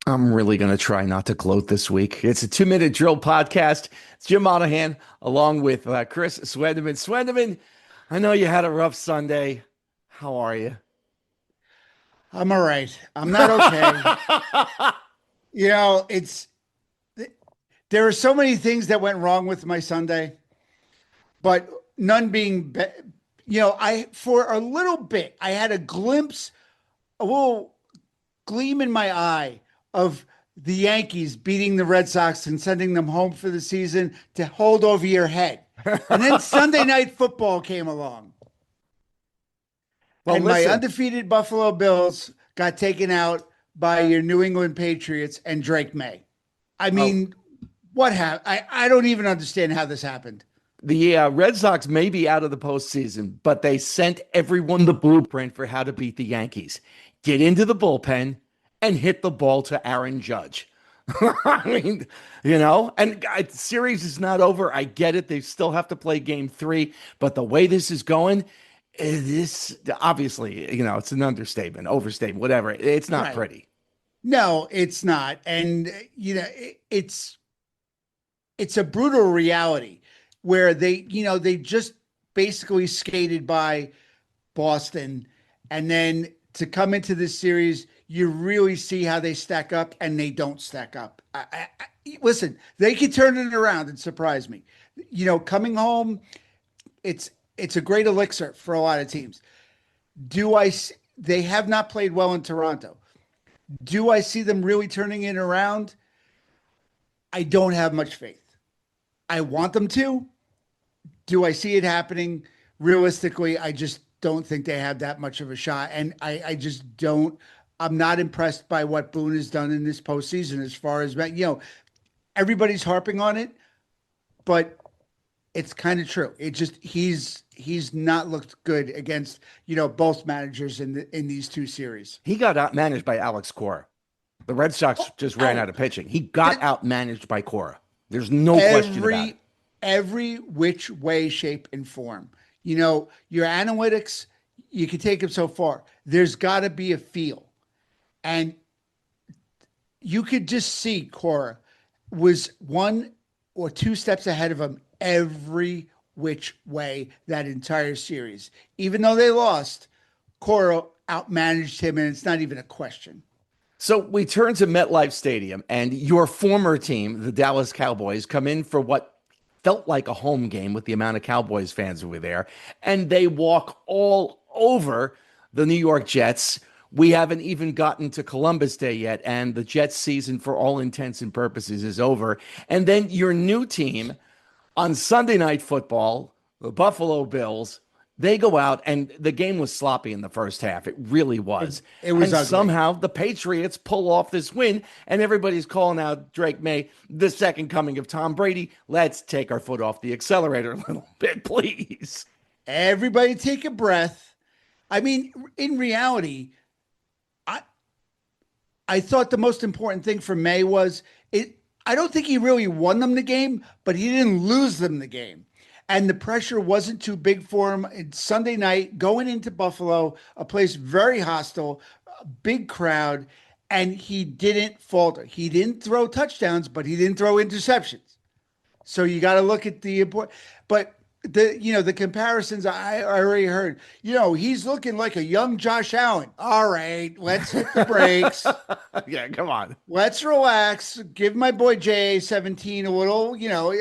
I'm really going to try not to gloat this week. It's a 2 minute drill podcast. It's Jim Monaghan along with Chris Swendeman. Swendeman, I know you had a rough Sunday. How are you? I'm all right. I'm not okay. You know, it's there are so many things that went wrong with my Sunday, but none being, I for a little bit I had a glimpse, a little gleam in my eye of the Yankees beating the Red Sox and sending them home for the season to hold over your head. And then Sunday night football came along, Well, and my listen, undefeated Buffalo Bills got taken out by your New England Patriots and Drake May. I oh, mean, what happened? I don't even understand how this happened. the Red Sox may be out of the postseason, but they sent everyone the blueprint for how to beat the Yankees. Get into the bullpen and hit the ball to Aaron Judge. I mean, and series is not over. I get it. They still have to play game three, but the way this is going, this obviously, it's an understatement, overstatement, whatever. It's not Right. pretty. No, it's not. And it's a brutal reality where they just basically skated by Boston, and then to come into this series, you really see how they stack up, and they don't stack up. Listen, they can turn it around and surprise me. Coming home, it's it's a great elixir for a lot of teams. Do I? They have not played well in Toronto. Do I see them really turning it around? I don't have much faith. I want them to. Do I see it happening? Realistically, I just don't think they have that much of a shot. And I just don't. I'm not impressed by what Boone has done in this postseason as far as, everybody's harping on it, but it's kind of true. It just he's not looked good against, both managers in these two series. He got outmanaged by Alex Cora. The Red Sox just ran out Oh, of pitching. He got that outmanaged by Cora. There's no question about it. every every which way, shape, and form. Your analytics, you can take them so far. There's got to be a feel, and you could just see Cora was one or two steps ahead of him every which way that entire series. Even though they lost, Cora outmanaged him, and it's not even a question. So we turn to MetLife Stadium, and your former team, the Dallas Cowboys, come in for what felt like a home game with the amount of Cowboys fans who were there, and they walk all over the New York Jets. We haven't even gotten to Columbus Day yet, and the Jets season, for all intents and purposes, is over. And then your new team on Sunday Night Football, the Buffalo Bills, they go out and the game was sloppy in the first half. It really It, was. it was And ugly. somehow the Patriots pull off this win, and everybody's calling out Drake May, the second coming of Tom Brady. Let's take our foot off the accelerator a little bit, please. Everybody take a breath. I mean, in reality, I I thought the most important thing for May was it. I don't think he really won them the game, but he didn't lose them the game. And the pressure wasn't too big for him. It's Sunday night going into Buffalo, a place very hostile, a big crowd, and he didn't falter. He didn't throw touchdowns, but he didn't throw interceptions. So you got to look at the important, but the comparisons I already heard. He's looking like a young Josh Allen. All right, let's hit the brakes. Yeah, come on. Let's relax. Give my boy JA 17 a little.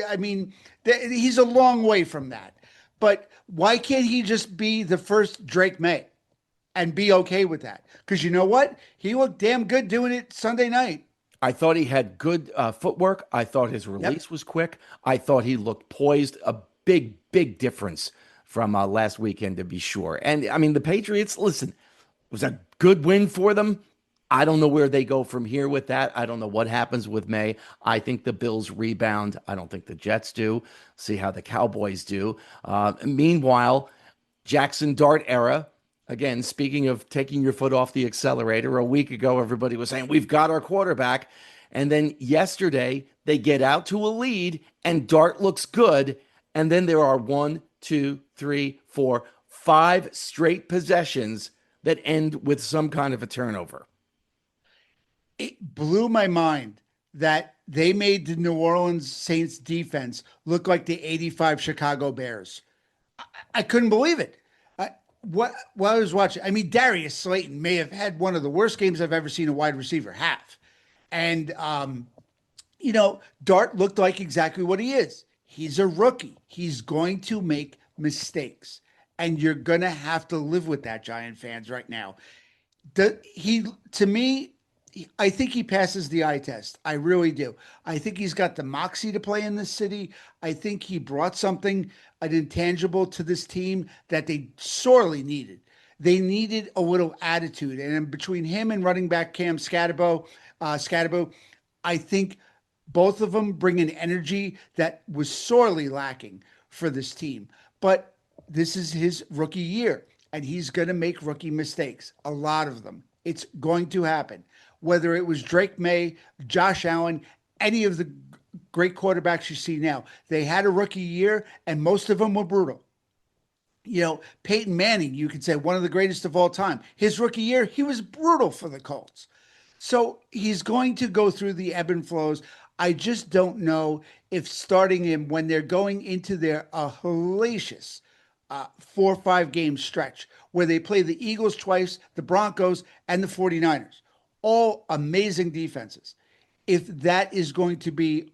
I mean, he's a long way from that. But why can't he just be the first Drake May and be okay with that? Because you know what? He looked damn good doing it Sunday night. I thought he had good footwork. I thought his Yep. release was quick. I thought he looked poised. A big, big difference from last weekend, to be sure. And I mean, the Patriots, listen, it was a good win for them. I don't know where they go from here with that. I don't know what happens with May. I think the Bills rebound. I don't think the Jets do. See how the Cowboys do. Meanwhile, Jaxson Dart era. Again, speaking of taking your foot off the accelerator, a week ago, everybody was saying, we've got our quarterback. And then yesterday, they get out to a lead, and Dart looks good. And then there are one, two, three, four, five straight possessions that end with some kind of a turnover. It blew my mind that they made the New Orleans Saints defense look like the 85 Chicago Bears. I couldn't believe it. What I was watching, I mean, Darius Slayton may have had one of the worst games I've ever seen a wide receiver have. And, Dart looked like exactly what he is. He's a rookie. He's going to make mistakes. And you're going to have to live with that, Giant fans, right now. To me, I think he passes the eye test. I really do. I think he's got the moxie to play in this city. I think he brought something, an intangible to this team that they sorely needed. They needed a little attitude, and between him and running back Cam Scatabo, I think both of them bring an energy that was sorely lacking for this team. But this is his rookie year, and he's going to make rookie mistakes, a lot of them. It's going to happen. Whether it was Drake May, Josh Allen, any of the great quarterbacks you see now, they had a rookie year, and most of them were brutal. Peyton Manning, you could say one of the greatest of all time. His rookie year, he was brutal for the Colts. So he's going to go through the ebb and flows. I just don't know if starting him when they're going into their hellacious 4 or 5 game stretch where they play the Eagles twice, the Broncos, and the 49ers, all amazing defenses. If that is going to be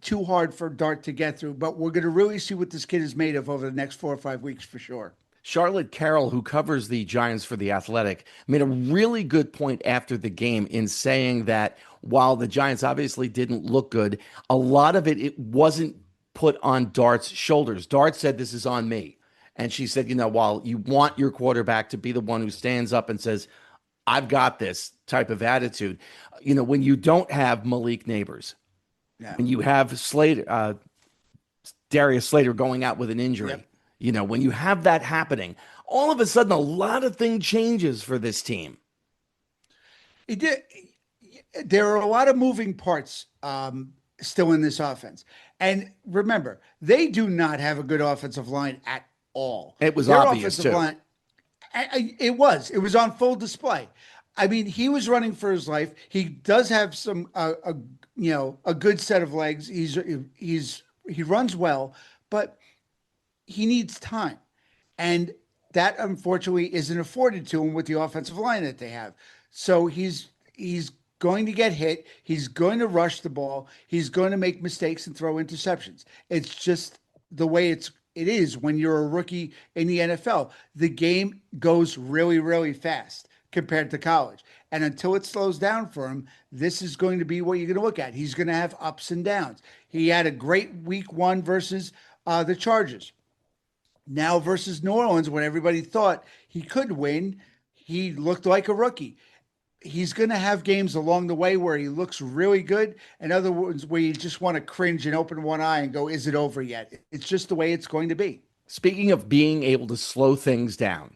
too hard for Dart to get through, but we're going to really see what this kid is made of over the next 4 or 5 weeks for sure. Charlotte Carroll, who covers the Giants for The Athletic, made a really good point after the game in saying that while the Giants obviously didn't look good, a lot of it wasn't put on Dart's shoulders. Dart said, "This is on me." And she said, while you want your quarterback to be the one who stands up and says, "I've got this" type of attitude, when you don't have Malik Neighbors, Yeah. when you have Darius Slater going out with an injury, Yep. When you have that happening, all of a sudden a lot of things changes for this team. It did. There are a lot of moving parts still in this offense. And remember, they do not have a good offensive line at all. It was Their obvious offensive too. line, it was on full display. I mean, he was running for his life. He does have some a good set of legs. He runs well, but he needs time. And that unfortunately isn't afforded to him with the offensive line that they have. So he's going to get hit. He's going to rush the ball. He's going to make mistakes and throw interceptions. It's just the way it is when you're a rookie in the NFL. The game goes really, really fast compared to college. And until it slows down for him, this is going to be what you're going to look at. He's going to have ups and downs. He had a great week 1 versus the Chargers. Now versus New Orleans, when everybody thought he could win, he looked like a rookie. He's going to have games along the way where he looks really good, and other ones where you just want to cringe and open one eye and go, is it over yet? It's just the way it's going to be. Speaking of being able to slow things down,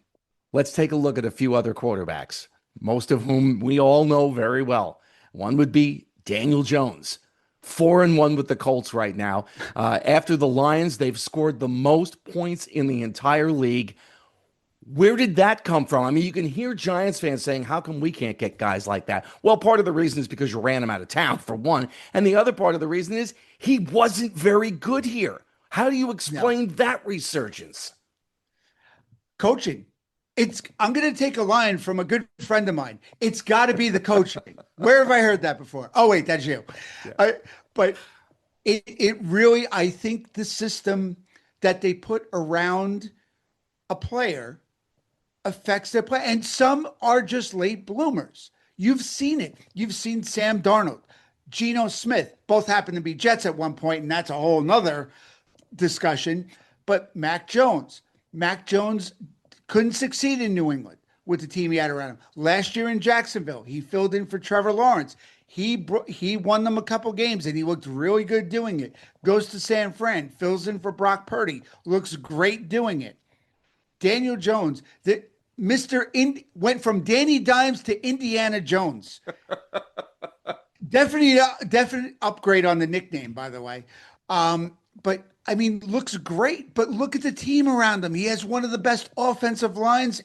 let's take a look at a few other quarterbacks, most of whom we all know very well. One would be Daniel Jones. 4-1 with the Colts right now. After the Lions, they've scored the most points in the entire league. Where did that come from? I mean, you can hear Giants fans saying, how come we can't get guys like that? Well, part of the reason is because you ran him out of town, for one. And the other part of the reason is he wasn't very good here. How do you explain that resurgence? Coaching. I'm going to take a line from a good friend of mine. It's got to be the coaching. Where have I heard that before? Oh, wait, that's you. Yeah. But it really, I think the system that they put around a player affects their play. And some are just late bloomers. You've seen it. You've seen Sam Darnold, Geno Smith, both happen to be Jets at one point, and that's a whole nother discussion. But Mac Jones couldn't succeed in New England with the team he had around him. Last year in Jacksonville, he filled in for Trevor Lawrence. He won them a couple games, and he looked really good doing it. Goes to San Fran, fills in for Brock Purdy, looks great doing it. Daniel Jones, went from Danny Dimes to Indiana Jones. Definite upgrade on the nickname, by the way. But I mean, looks great. But look at the team around him. He has one of the best offensive lines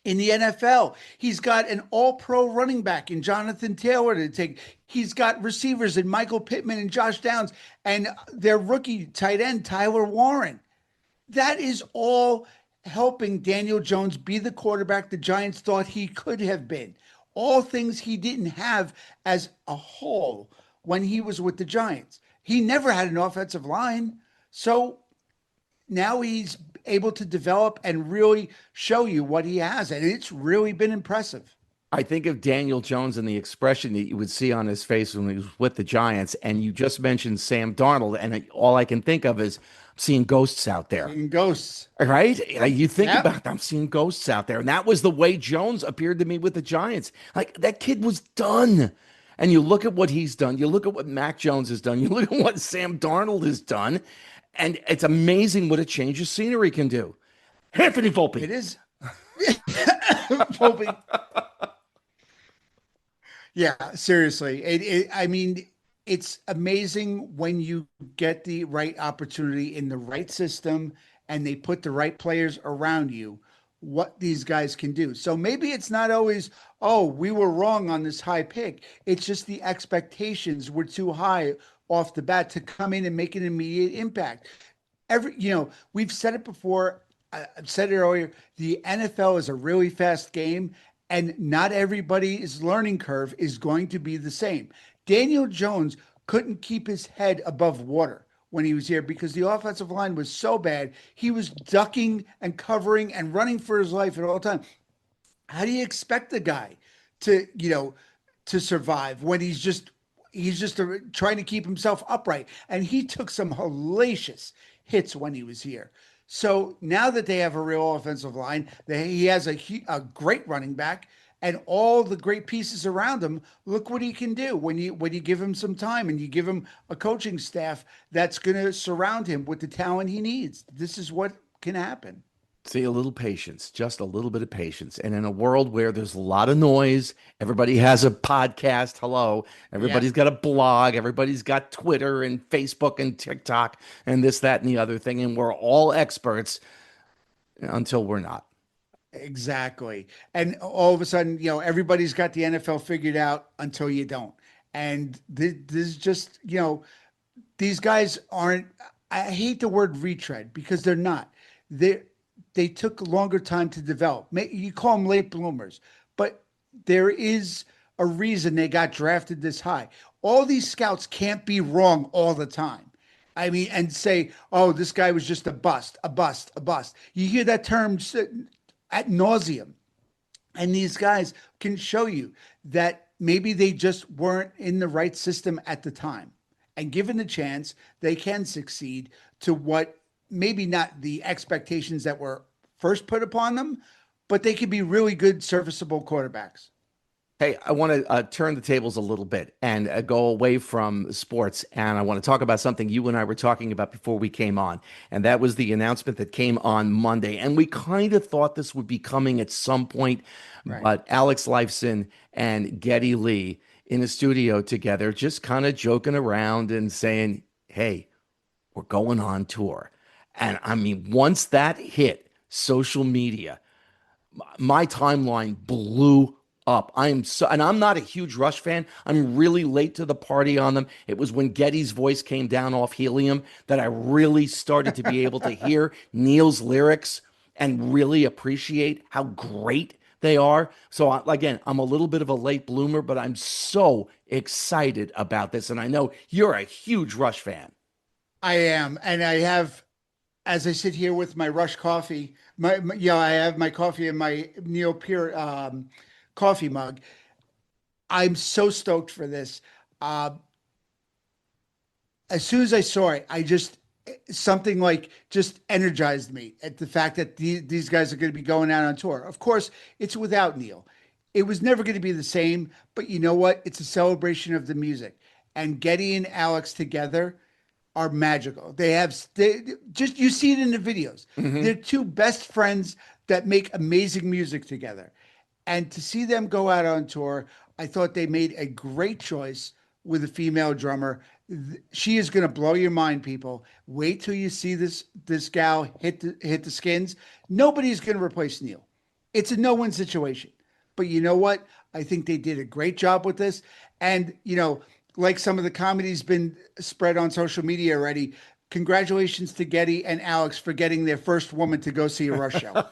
in the NFL. He's got an all-pro running back in Jonathan Taylor to take. He's got receivers in Michael Pittman and Josh Downs and their rookie tight end, Tyler Warren. That is all helping Daniel Jones be the quarterback the Giants thought he could have been. All things he didn't have as a whole when he was with the Giants. He never had an offensive line. So now he's able to develop and really show you what he has. And it's really been impressive. I think of Daniel Jones and the expression that you would see on his face when he was with the Giants. And you just mentioned Sam Darnold, and all I can think of is seeing ghosts out there. Seeing ghosts. Right? Like you think Yep. about, I'm seeing ghosts out there. And that was the way Jones appeared to me with the Giants. Like that kid was done. And you look at what he's done. You look at what Mac Jones has done. You look at what Sam Darnold has done. And it's amazing what a change of scenery can do. Anthony Volpe. It is. Volpe. Yeah, seriously. I mean, it's amazing when you get the right opportunity in the right system and they put the right players around you, what these guys can do. So maybe it's not always, oh, we were wrong on this high pick. It's just the expectations were too high off the bat to come in and make an immediate impact. We've said it before. I've said it earlier. The NFL is a really fast game, and not everybody's learning curve is going to be the same. Daniel Jones couldn't keep his head above water when he was here because the offensive line was so bad. He was ducking and covering and running for his life at all times. How do you expect the guy to survive when he's just trying to keep himself upright? And he took some hellacious hits when he was here. So now that they have a real offensive line, he has a great running back and all the great pieces around him. Look what he can do when you give him some time and you give him a coaching staff that's going to surround him with the talent he needs. This is what can happen. See, a little patience, just a little bit of patience. And in a world where there's a lot of noise, everybody has a podcast. Hello. Everybody's got a blog. Everybody's got Twitter and Facebook and TikTok and this, that, and the other thing. And we're all experts until we're not. Exactly. And all of a sudden, everybody's got the NFL figured out until you don't. And this is just, these guys aren't, I hate the word retread because they're not. They took a longer time to develop. You call them late bloomers, but there is a reason they got drafted this high. All these scouts can't be wrong all the time. I mean, and say, oh, this guy was just a bust, a bust, a bust. You hear that term ad nauseum. And these guys can show you that maybe they just weren't in the right system at the time. And given the chance, they can succeed to what maybe not the expectations that were first put upon them, but they could be really good, serviceable quarterbacks. Hey, I want to turn the tables a little bit and go away from sports. And I want to talk about something you and I were talking about before we came on. And that was the announcement that came on Monday. And we kind of thought this would be coming at some point. Right. But Alex Lifeson and Geddy Lee in a studio together, just kind of joking around and saying, hey, we're going on tour. And I mean, once that hit social media, my timeline blew up. And I'm not a huge Rush fan. I'm really late to the party on them. It was when Geddy's voice came down off Helium that I really started to be able to hear Neil's lyrics and really appreciate how great they are. So again, I'm a little bit of a late bloomer, but I'm so excited about this. And I know you're a huge Rush fan. I am. And I have, as I sit here with my Rush coffee, I have my coffee in my Neil Peart coffee mug. I'm so stoked for this. As soon as I saw it, something like just energized me at the fact that these guys are going to be going out on tour. Of course, it's without Neil. It was never going to be the same, but you know what? It's a celebration of the music. And Geddy and Alex together are magical. You see it in the videos. Mm-hmm. They're two best friends that make amazing music together. And to see them go out on tour, I thought they made a great choice with a female drummer. She is going to blow your mind, people. Wait till you see this gal hit the skins. Nobody's going to replace Neil. It's a no-win situation. But you know what? I think they did a great job with this. And, like some of the comedy's been spread on social media already. Congratulations to Getty and Alex for getting their first woman to go see a Rush show.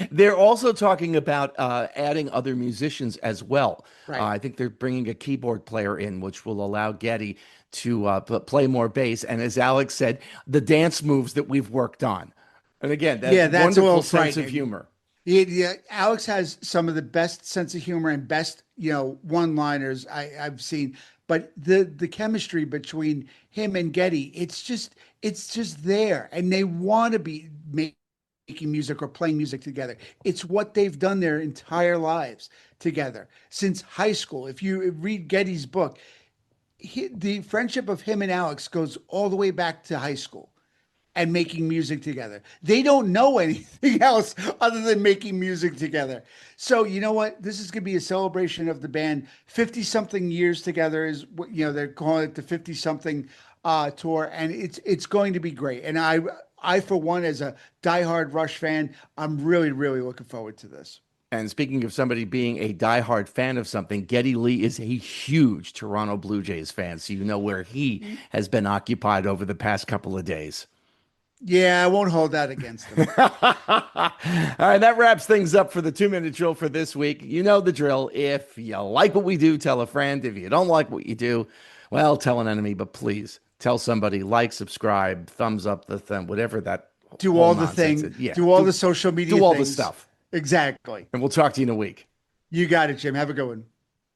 They're also talking about adding other musicians as well. Right. I think they're bringing a keyboard player in, which will allow Getty to play more bass. And as Alex said, the dance moves that we've worked on. And again, that Yeah, that's a wonderful little sense of frightening. humor. Yeah, Alex has some of the best sense of humor and best, one-liners I've seen. But the chemistry between him and Getty, it's just there, and they want to be making music or playing music together. It's what they've done their entire lives together since high school. If you read Getty's book, the friendship of him and Alex goes all the way back to high school and making music together. They don't know anything else other than making music together. So you know what? This is going to be a celebration of the band. 50 something years together is what, they're calling it the 50 something tour, and it's going to be great. And I for one, as a diehard Rush fan, I'm really, really looking forward to this. And speaking of somebody being a diehard fan of something, Geddy Lee is a huge Toronto Blue Jays fan. So you know where he has been occupied over the past couple of days. Yeah, I won't hold that against them. All right, that wraps things up for the 2 minute drill for this week. You know the drill. If you like what we do, tell a friend. If you don't like what you do, well, tell an enemy, but please tell somebody, like, subscribe, thumbs up the thing, whatever that Do whole all the nonsense thing, is. Yeah, do all the social media do all the things. stuff. Exactly. And we'll talk to you in a week. You got it, Jim. Have a good one.